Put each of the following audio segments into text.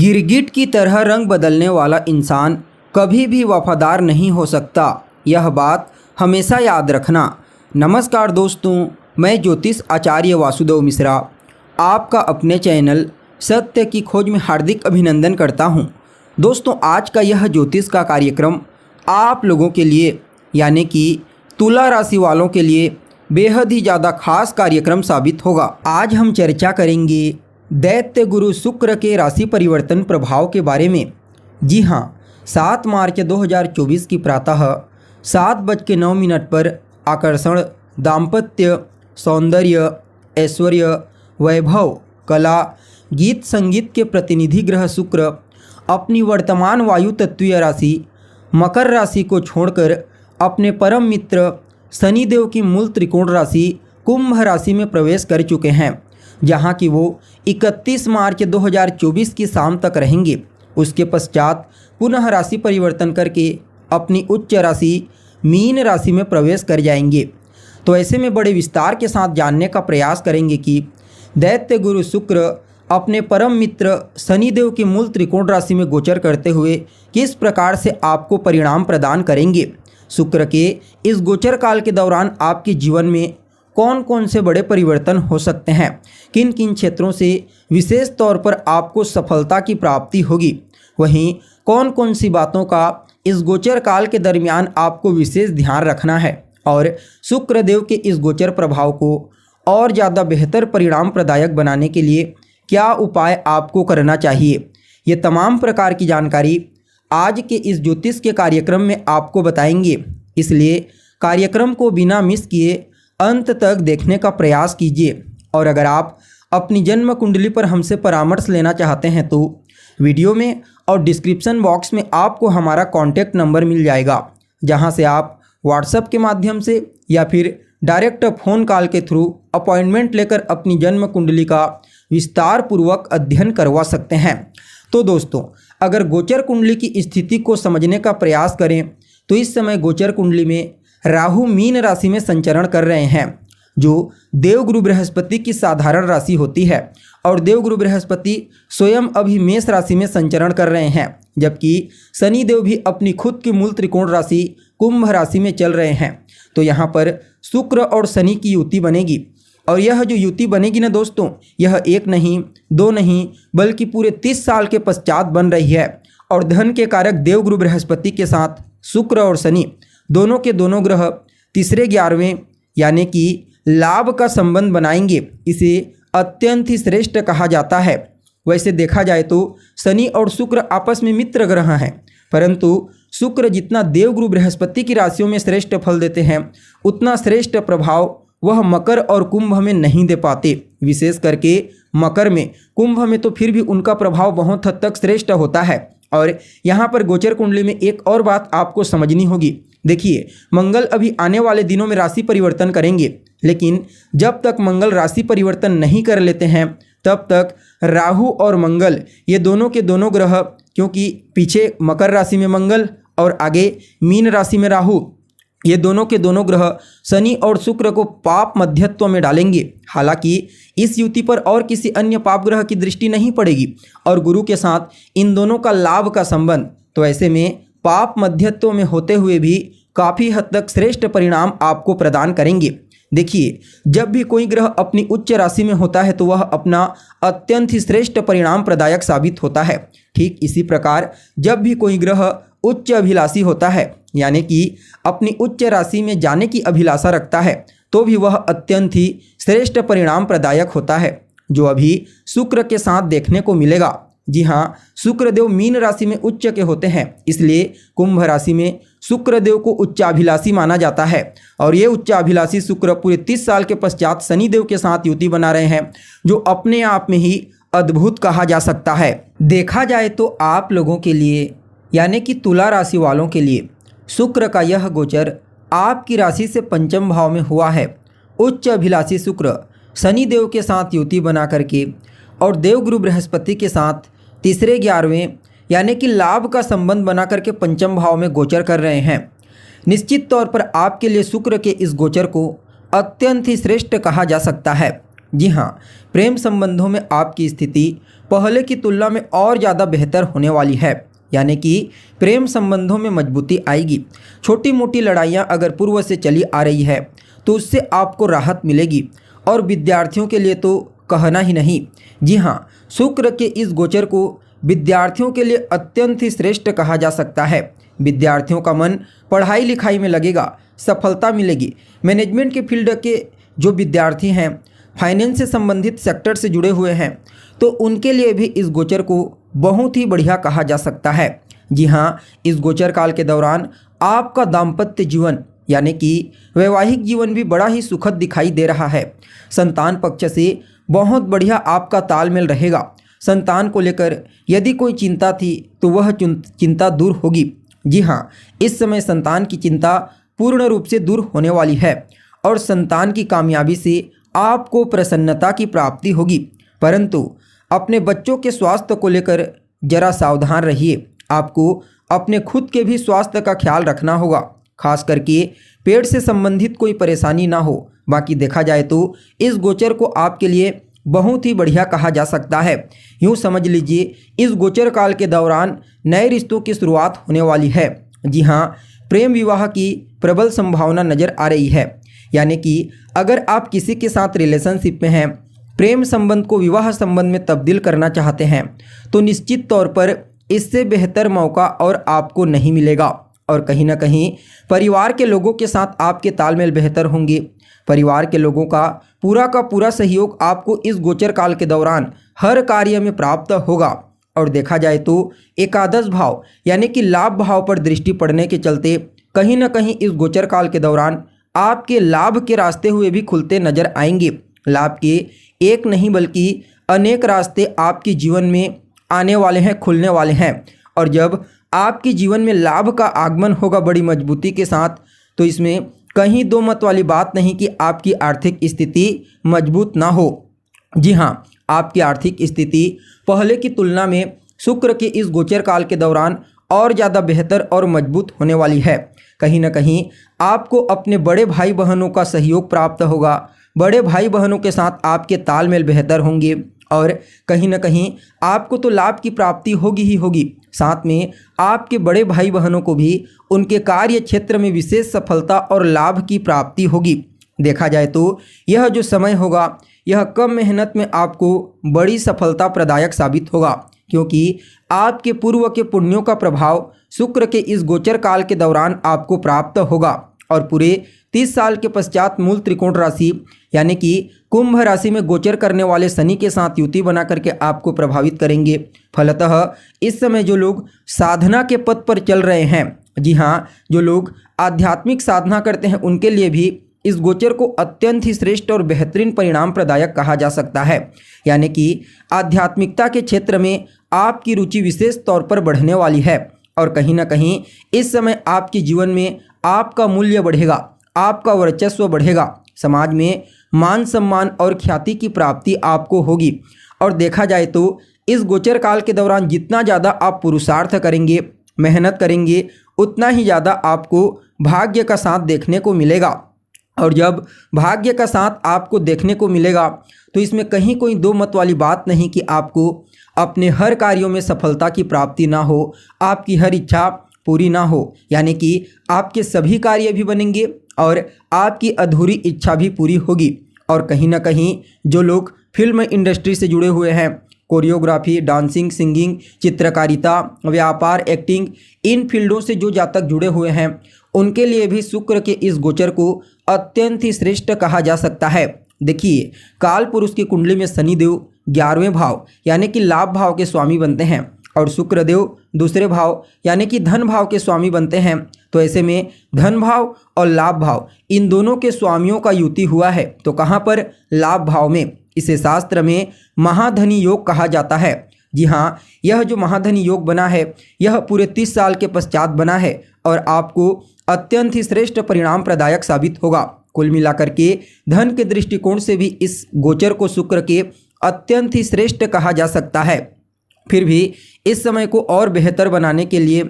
गिरगिट की तरह रंग बदलने वाला इंसान कभी भी वफादार नहीं हो सकता। यह बात हमेशा याद रखना। नमस्कार दोस्तों, मैं ज्योतिष आचार्य वासुदेव मिश्रा आपका अपने चैनल सत्य की खोज में हार्दिक अभिनंदन करता हूं। दोस्तों, आज का यह ज्योतिष का कार्यक्रम आप लोगों के लिए यानी कि तुला राशि वालों के लिए बेहद ही ज़्यादा खास कार्यक्रम साबित होगा। आज हम चर्चा करेंगे दैत्य गुरु शुक्र के राशि परिवर्तन प्रभाव के बारे में। जी हाँ, 7 मार्च 2024 की प्रातः 7:09 पर आकर्षण, दाम्पत्य, सौंदर्य, ऐश्वर्य, वैभव, कला, गीत संगीत के प्रतिनिधि ग्रह शुक्र अपनी वर्तमान वायु तत्वीय राशि मकर राशि को छोड़कर अपने परम मित्र शनिदेव की मूल त्रिकोण राशि कुंभ राशि में प्रवेश कर चुके हैं, जहां कि वो 31 मार्च 2024 की शाम तक रहेंगे। उसके पश्चात पुनः राशि परिवर्तन करके अपनी उच्च राशि मीन राशि में प्रवेश कर जाएंगे। तो ऐसे में बड़े विस्तार के साथ जानने का प्रयास करेंगे कि दैत्य गुरु शुक्र अपने परम मित्र शनिदेव की मूल त्रिकोण राशि में गोचर करते हुए किस प्रकार से आपको परिणाम प्रदान करेंगे। शुक्र के इस गोचर काल के दौरान आपके जीवन में कौन कौन से बड़े परिवर्तन हो सकते हैं, किन किन क्षेत्रों से विशेष तौर पर आपको सफलता की प्राप्ति होगी, वहीं कौन कौन सी बातों का इस गोचर काल के दरमियान आपको विशेष ध्यान रखना है और शुक्र देव के इस गोचर प्रभाव को और ज़्यादा बेहतर परिणाम प्रदायक बनाने के लिए क्या उपाय आपको करना चाहिए। ये तमाम प्रकार की जानकारी आज के इस ज्योतिष के कार्यक्रम में आपको बताएंगे, इसलिए कार्यक्रम को बिना मिस किए अंत तक देखने का प्रयास कीजिए। और अगर आप अपनी जन्म कुंडली पर हमसे परामर्श लेना चाहते हैं तो वीडियो में और डिस्क्रिप्शन बॉक्स में आपको हमारा कॉन्टैक्ट नंबर मिल जाएगा, जहां से आप व्हाट्सएप के माध्यम से या फिर डायरेक्ट फ़ोन कॉल के थ्रू अपॉइंटमेंट लेकर अपनी जन्म कुंडली का विस्तार पूर्वक अध्ययन करवा सकते हैं। तो दोस्तों, अगर गोचर कुंडली की स्थिति को समझने का प्रयास करें तो इस समय गोचर कुंडली में राहु मीन राशि में संचरण कर रहे हैं, जो देवगुरु बृहस्पति की साधारण राशि होती है, और देवगुरु बृहस्पति स्वयं अभी मेष राशि में संचरण कर रहे हैं, जबकि शनिदेव भी अपनी खुद की मूल त्रिकोण राशि कुंभ राशि में चल रहे हैं। तो यहाँ पर शुक्र और शनि की युति बनेगी, और यह जो युति बनेगी ना दोस्तों, यह एक नहीं, दो नहीं, बल्कि पूरे 30 साल के पश्चात बन रही है। और धन के कारक देवगुरु बृहस्पति के साथ शुक्र और शनि दोनों के दोनों ग्रह तीसरे 11वें यानी कि लाभ का संबंध बनाएंगे। इसे अत्यंत ही श्रेष्ठ कहा जाता है। वैसे देखा जाए तो शनि और शुक्र आपस में मित्र ग्रह हैं, परंतु शुक्र जितना देवगुरु बृहस्पति की राशियों में श्रेष्ठ फल देते हैं, उतना श्रेष्ठ प्रभाव वह मकर और कुंभ में नहीं दे पाते। विशेष करके मकर में, कुंभ में तो फिर भी उनका प्रभाव बहुत हद तक श्रेष्ठ होता है। और यहाँ पर गोचर कुंडली में एक और बात आपको समझनी होगी। देखिए, मंगल अभी आने वाले दिनों में राशि परिवर्तन करेंगे, लेकिन जब तक मंगल राशि परिवर्तन नहीं कर लेते हैं तब तक राहु और मंगल, ये दोनों के दोनों ग्रह, क्योंकि पीछे मकर राशि में मंगल और आगे मीन राशि में राहु, ये दोनों के दोनों ग्रह शनि और शुक्र को पाप मध्यत्व में डालेंगे। हालांकि इस युति पर और किसी अन्य पाप ग्रह की दृष्टि नहीं पड़ेगी, और गुरु के साथ इन दोनों का लाभ का संबंध, तो ऐसे में पाप मध्यत्व में होते हुए भी काफ़ी हद तक श्रेष्ठ परिणाम आपको प्रदान करेंगे। देखिए, जब भी कोई ग्रह अपनी उच्च राशि में होता है तो वह अपना अत्यंत ही श्रेष्ठ परिणाम प्रदायक साबित होता है। ठीक इसी प्रकार जब भी कोई ग्रह उच्च अभिलाषी होता है, यानी कि अपनी उच्च राशि में जाने की अभिलाषा रखता है, तो भी वह अत्यंत ही श्रेष्ठ परिणाम प्रदायक होता है, जो अभी शुक्र के साथ देखने को मिलेगा। जी हाँ, शुक्रदेव मीन राशि में उच्च के होते हैं, इसलिए कुंभ राशि में शुक्रदेव को उच्चाभिलाषी माना जाता है। और ये उच्चाभिलाषी शुक्र पूरे 30 साल के पश्चात शनिदेव के साथ युति बना रहे हैं, जो अपने आप में ही अद्भुत कहा जा सकता है। देखा जाए तो आप लोगों के लिए यानी कि तुला राशि वालों के लिए शुक्र का यह गोचर आपकी राशि से पंचम भाव में हुआ है। उच्च अभिलाषी शुक्र शनिदेव के साथ युति बना करके और देवगुरु बृहस्पति के साथ तीसरे 11वें यानी कि लाभ का संबंध बना करके पंचम भाव में गोचर कर रहे हैं। निश्चित तौर पर आपके लिए शुक्र के इस गोचर को अत्यंत ही श्रेष्ठ कहा जा सकता है। जी हाँ, प्रेम संबंधों में आपकी स्थिति पहले की तुलना में और ज़्यादा बेहतर होने वाली है, यानी कि प्रेम संबंधों में मजबूती आएगी। छोटी मोटी लड़ाइयाँ अगर पूर्व से चली आ रही है तो उससे आपको राहत मिलेगी, और विद्यार्थियों के लिए तो कहना ही नहीं। जी हाँ, शुक्र के इस गोचर को विद्यार्थियों के लिए अत्यंत ही श्रेष्ठ कहा जा सकता है। विद्यार्थियों का मन पढ़ाई लिखाई में लगेगा, सफलता मिलेगी। मैनेजमेंट के फील्ड के जो विद्यार्थी हैं, फाइनेंस से संबंधित सेक्टर से जुड़े हुए हैं, तो उनके लिए भी इस गोचर को बहुत ही बढ़िया कहा जा सकता है। जी हाँ, इस गोचर काल के दौरान आपका दाम्पत्य जीवन यानी कि वैवाहिक जीवन भी बड़ा ही सुखद दिखाई दे रहा है। संतान पक्ष से बहुत बढ़िया आपका तालमेल रहेगा। संतान को लेकर यदि कोई चिंता थी तो वह चिंता दूर होगी। जी हाँ, इस समय संतान की चिंता पूर्ण रूप से दूर होने वाली है, और संतान की कामयाबी से आपको प्रसन्नता की प्राप्ति होगी। परंतु अपने बच्चों के स्वास्थ्य को लेकर जरा सावधान रहिए। आपको अपने खुद के भी स्वास्थ्य का ख्याल रखना होगा, खास करके पेट से संबंधित कोई परेशानी ना हो। बाकी देखा जाए तो इस गोचर को आपके लिए बहुत ही बढ़िया कहा जा सकता है। यूँ समझ लीजिए, इस गोचर काल के दौरान नए रिश्तों की शुरुआत होने वाली है। जी हाँ, प्रेम विवाह की प्रबल संभावना नज़र आ रही है, यानी कि अगर आप किसी के साथ रिलेशनशिप में हैं, प्रेम संबंध को विवाह संबंध में तब्दील करना चाहते हैं, तो निश्चित तौर पर इससे बेहतर मौका और आपको नहीं मिलेगा। और कहीं ना कहीं परिवार के लोगों के साथ आपके तालमेल बेहतर होंगे। परिवार के लोगों का पूरा सहयोग आपको इस गोचर काल के दौरान हर कार्य में प्राप्त होगा। और देखा जाए तो एकादश भाव यानी कि लाभ भाव पर दृष्टि पड़ने के चलते कहीं ना कहीं इस गोचर काल के दौरान आपके लाभ के रास्ते हुए भी खुलते नजर आएंगे। लाभ के एक नहीं बल्कि अनेक रास्ते आपके जीवन में आने वाले हैं, खुलने वाले हैं। और जब आपके जीवन में लाभ का आगमन होगा बड़ी मजबूती के साथ, तो इसमें कहीं दो मत वाली बात नहीं कि आपकी आर्थिक स्थिति मजबूत ना हो। जी हाँ, आपकी आर्थिक स्थिति पहले की तुलना में शुक्र के इस गोचर काल के दौरान और ज़्यादा बेहतर और मजबूत होने वाली है। कहीं ना कहीं आपको अपने बड़े भाई बहनों का सहयोग प्राप्त होगा। बड़े भाई बहनों के साथ आपके तालमेल बेहतर होंगे, और कहीं ना कहीं आपको तो लाभ की प्राप्ति होगी ही होगी। साथ में आपके बड़े भाई बहनों को भी उनके कार्य क्षेत्र में विशेष सफलता और लाभ की प्राप्ति होगी। देखा जाए तो यह जो समय होगा, यह कम मेहनत में आपको बड़ी सफलता प्रदायक साबित होगा, क्योंकि आपके पूर्व के पुण्यों का प्रभाव शुक्र के इस गोचर काल के दौरान आपको प्राप्त होगा। और पूरे 30 साल के पश्चात मूल त्रिकोण राशि यानी कि कुंभ राशि में गोचर करने वाले शनि के साथ युति बना करके आपको प्रभावित करेंगे। फलतः इस समय जो लोग साधना के पथ पर चल रहे हैं, जी हाँ, जो लोग आध्यात्मिक साधना करते हैं, उनके लिए भी इस गोचर को अत्यंत ही श्रेष्ठ और बेहतरीन परिणाम प्रदायक कहा जा सकता है। यानी कि आध्यात्मिकता के क्षेत्र में आपकी रुचि विशेष तौर पर बढ़ने वाली है, और कहीं ना कहीं इस समय आपके जीवन में आपका मूल्य बढ़ेगा, आपका वर्चस्व बढ़ेगा। समाज में मान सम्मान और ख्याति की प्राप्ति आपको होगी। और देखा जाए तो इस गोचर काल के दौरान जितना ज़्यादा आप पुरुषार्थ करेंगे, मेहनत करेंगे, उतना ही ज़्यादा आपको भाग्य का साथ देखने को मिलेगा। और जब भाग्य का साथ आपको देखने को मिलेगा तो इसमें कहीं कोई दो मत वाली बात नहीं कि आपको अपने हर कार्यों में सफलता की प्राप्ति ना हो, आपकी हर इच्छा पूरी ना हो। यानी कि आपके सभी कार्य भी बनेंगे और आपकी अधूरी इच्छा भी पूरी होगी। और कहीं ना कहीं जो लोग फिल्म इंडस्ट्री से जुड़े हुए हैं, कोरियोग्राफी, डांसिंग, सिंगिंग, चित्रकारिता, व्यापार, एक्टिंग, इन फील्डों से जो जातक जुड़े हुए हैं, उनके लिए भी शुक्र के इस गोचर को अत्यंत ही श्रेष्ठ कहा जा सकता है। देखिए, काल पुरुष की कुंडली में शनिदेव 11वें भाव यानी कि लाभ भाव के स्वामी बनते हैं और शुक्रदेव दूसरे भाव यानी कि धन भाव के स्वामी बनते हैं। तो ऐसे में धन भाव और लाभ भाव इन दोनों के स्वामियों का युति हुआ है। तो कहाँ पर? लाभ भाव में। इसे शास्त्र में महाधनी योग कहा जाता है। जी हाँ, यह जो महाधनी योग बना है, यह पूरे 30 साल के पश्चात बना है और आपको अत्यंत ही श्रेष्ठ परिणाम प्रदायक साबित होगा। कुल मिलाकर के धन के दृष्टिकोण से भी इस गोचर को शुक्र के अत्यंत ही श्रेष्ठ कहा जा सकता है। फिर भी इस समय को और बेहतर बनाने के लिए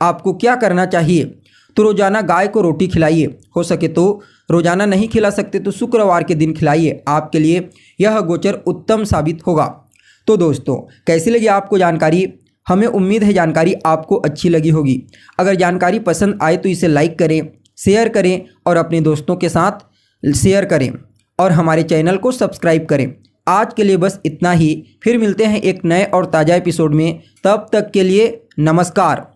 आपको क्या करना चाहिए? तो रोजाना गाय को रोटी खिलाइए। हो सके तो रोजाना नहीं खिला सकते तो शुक्रवार के दिन खिलाइए, आपके लिए यह गोचर उत्तम साबित होगा। तो दोस्तों कैसी लगी आपको जानकारी? हमें उम्मीद है जानकारी आपको अच्छी लगी होगी। अगर जानकारी पसंद आए तो इसे लाइक करें, शेयर करें और अपने दोस्तों के साथ शेयर करें और हमारे चैनल को सब्सक्राइब करें। आज के लिए बस इतना ही। फिर मिलते हैं एक नए और ताज़ा एपिसोड में। तब तक के लिए नमस्कार।